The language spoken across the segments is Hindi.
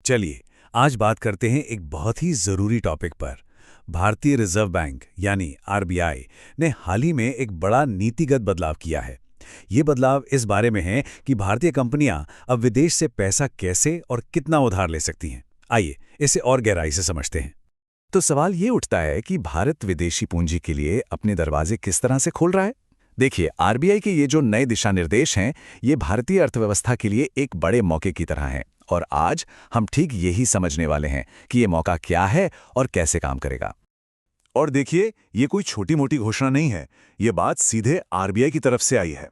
चलिए आज बात करते हैं एक बहुत ही ज़रूरी टॉपिक पर। भारतीय रिजर्व बैंक यानी आरबीआई ने हाल ही में एक बड़ा नीतिगत बदलाव किया है। ये बदलाव इस बारे में है कि भारतीय कंपनियां अब विदेश से पैसा कैसे और कितना उधार ले सकती हैं। आइए इसे और गहराई से समझते हैं। तो सवाल ये उठता है कि भारत विदेशी पूंजी के लिए अपने दरवाजे किस तरह से खोल रहा है। देखिए, आरबीआई के ये जो नए दिशा निर्देश हैं, ये भारतीय अर्थव्यवस्था के लिए एक बड़े मौके की तरह हैं। और आज हम ठीक यही समझने वाले हैं कि ये मौका क्या है और कैसे काम करेगा। और देखिए, ये कोई छोटी मोटी घोषणा नहीं है। ये बात सीधे आरबीआई की तरफ से आई है।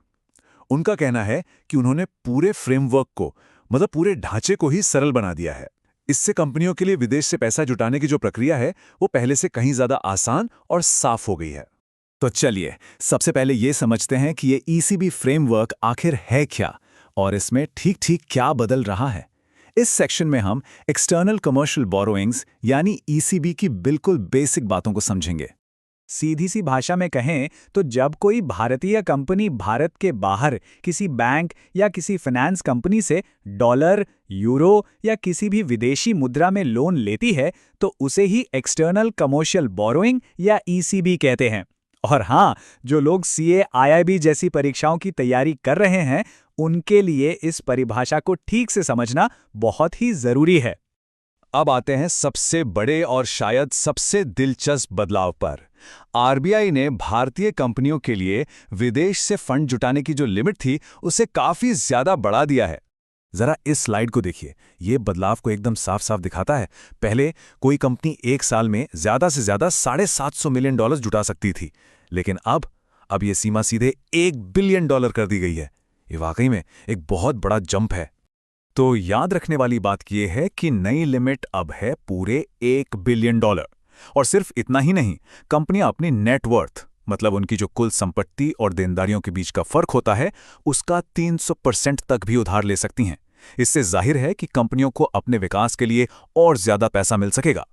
उनका कहना है कि उन्होंने पूरे फ्रेमवर्क को, मतलब पूरे ढांचे को ही सरल बना दिया है। इससे कंपनियों के लिए विदेश से पैसा जुटाने की जो प्रक्रिया है, वो पहले से कहीं ज्यादा आसान और साफ हो गई है। तो चलिए सबसे पहले ये समझते हैं कि ये ईसीबी फ्रेमवर्क आखिर है क्या और इसमें ठीक ठीक क्या बदल रहा है। इस सेक्शन में हम एक्सटर्नल कमर्शियल बोरोइंग्स यानी ईसीबी की बिल्कुल बेसिक बातों को समझेंगे। सीधी सी भाषा में कहें तो जब कोई भारतीय कंपनी भारत के बाहर किसी बैंक या किसी फाइनेंस कंपनी से डॉलर, यूरो या किसी भी विदेशी मुद्रा में लोन लेती है तो उसे ही एक्सटर्नल कमर्शियल बोरोइंग या ईसीबी कहते हैं। और हाँ, जो लोग सीए, आईआईबी जैसी परीक्षाओं की तैयारी कर रहे हैं, उनके लिए इस परिभाषा को ठीक से समझना बहुत ही जरूरी है। अब आते हैं सबसे बड़े और शायद सबसे दिलचस्प बदलाव पर। आरबीआई ने भारतीय कंपनियों के लिए विदेश से फंड जुटाने की जो लिमिट थी, उसे काफी ज्यादा बढ़ा दिया है। जरा इस स्लाइड को देखिए, ये बदलाव को एकदम साफ साफ दिखाता है। पहले कोई कंपनी एक साल में ज्यादा से ज्यादा $750 मिलियन जुटा सकती थी, लेकिन अब ये सीमा सीधे $1 बिलियन कर दी गई है। ये वाकई में एक बहुत बड़ा जंप है। तो याद रखने वाली बात यह है कि नई लिमिट अब है पूरे $1 बिलियन। और सिर्फ इतना ही नहीं, कंपनियां अपनी नेटवर्थ, मतलब उनकी जो कुल संपत्ति और देनदारियों के बीच का फर्क होता है, उसका 300% तक भी उधार ले सकती हैं। इससे जाहिर है कि कंपनियों को अपने विकास के लिए और ज्यादा पैसा मिल सकेगा।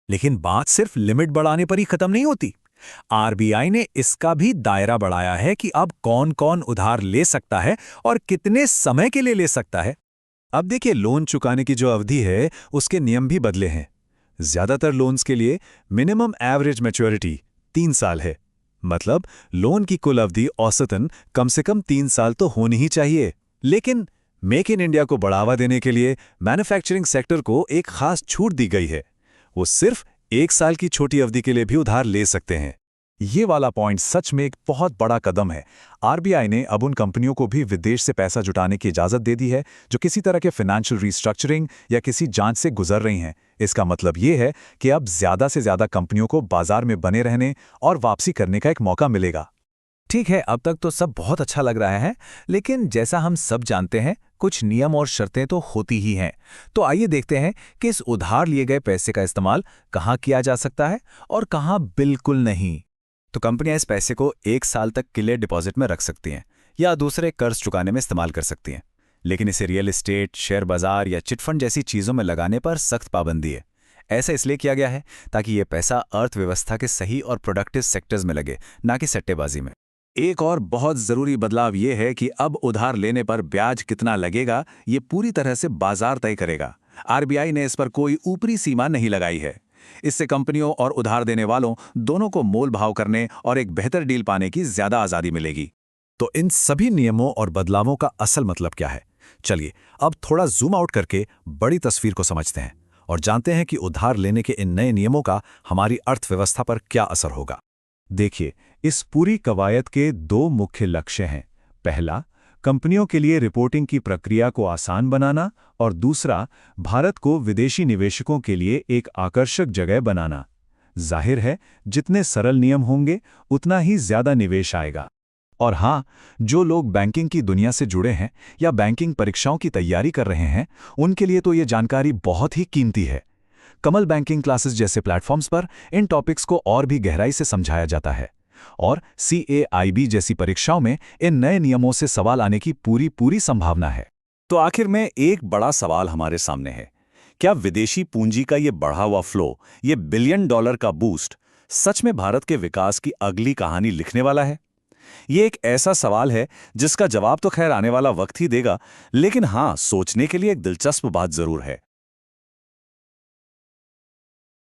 लेकिन बात सिर्फ लिमिट बढ़ाने पर ही खत्म नहीं होती। आरबीआई ने इसका भी दायरा बढ़ाया है कि अब कौन कौन उधार ले सकता है और कितने समय के लिए ले सकता है। अब देखिए, लोन चुकाने की जो अवधि है, उसके नियम भी बदले हैं। ज्यादातर लोन्स के लिए मिनिमम एवरेज मैच्योरिटी 3 साल है। मतलब लोन की कुल अवधि औसतन कम से कम 3 साल तो होनी ही चाहिए। लेकिन मेक इन इंडिया को बढ़ावा देने के लिए मैन्युफैक्चरिंग सेक्टर को एक खास छूट दी गई है। वो सिर्फ 1 साल की छोटी अवधि के लिए भी उधार ले सकते हैं। ये वाला पॉइंट सच में एक बहुत बड़ा कदम है। आरबीआई ने अब उन कंपनियों को भी विदेश से पैसा जुटाने की इजाजत दे दी है जो किसी तरह के फाइनेंशियल रिस्ट्रक्चरिंग या किसी जांच से गुजर रही हैं। इसका मतलब ये है कि अब ज्यादा से ज्यादा कंपनियों को बाजार में बने रहने और वापसी करने का एक मौका मिलेगा। ठीक है, अब तक तो सब बहुत अच्छा लग रहा है, लेकिन जैसा हम सब जानते हैं, कुछ नियम और शर्तें तो होती ही हैं। तो आइए देखते हैं कि इस उधार लिए गए पैसे का इस्तेमाल कहाँ किया जा सकता है और कहाँ बिल्कुल नहीं। तो कंपनियां इस पैसे को 1 साल तक किले डिपॉजिट में रख सकती हैं या दूसरे कर्ज चुकाने में इस्तेमाल कर सकती हैं। लेकिन इसे रियल एस्टेट, शेयर बाजार या चिटफंड जैसी चीज़ों में लगाने पर सख्त पाबंदी है। ऐसा इसलिए किया गया है ताकि ये पैसा अर्थव्यवस्था के सही और प्रोडक्टिव सेक्टर्स में लगे, ना कि सट्टेबाजी में। एक और बहुत जरूरी बदलाव ये है कि अब उधार लेने पर ब्याज कितना लगेगा, ये पूरी तरह से बाजार तय करेगा। आरबीआई ने इस पर कोई ऊपरी सीमा नहीं लगाई है। इससे कंपनियों और उधार देने वालों दोनों को मोल भाव करने और एक बेहतर डील पाने की ज्यादा आजादी मिलेगी। तो इन सभी नियमों और बदलावों का असल मतलब क्या है? चलिए अब थोड़ा जूम आउट करके बड़ी तस्वीर को समझते हैं और जानते हैं कि उधार लेने के इन नए नियमों का हमारी अर्थव्यवस्था पर क्या असर होगा। देखिए, इस पूरी कवायद के 2 मुख्य लक्ष्य हैं। पहला, कंपनियों के लिए रिपोर्टिंग की प्रक्रिया को आसान बनाना और दूसरा, भारत को विदेशी निवेशकों के लिए एक आकर्षक जगह बनाना। जाहिर है, जितने सरल नियम होंगे उतना ही ज्यादा निवेश आएगा। और हाँ, जो लोग बैंकिंग की दुनिया से जुड़े हैं या बैंकिंग परीक्षाओं की तैयारी कर रहे हैं, उनके लिए तो ये जानकारी बहुत ही कीमती है। कमल बैंकिंग क्लासेस जैसे प्लेटफॉर्म्स पर इन टॉपिक्स को और भी गहराई से समझाया जाता है और CAIB जैसी परीक्षाओं में इन नए नियमों से सवाल आने की पूरी संभावना है। तो आखिर में एक बड़ा सवाल हमारे सामने है, क्या विदेशी पूंजी का ये बढ़ा हुआ फ्लो, ये $1 बिलियन का बूस्ट सच में भारत के विकास की अगली कहानी लिखने वाला है? ये एक ऐसा सवाल है जिसका जवाब तो खैर आने वाला वक्त ही देगा, लेकिन हाँ, सोचने के लिए एक दिलचस्प बात जरूर है।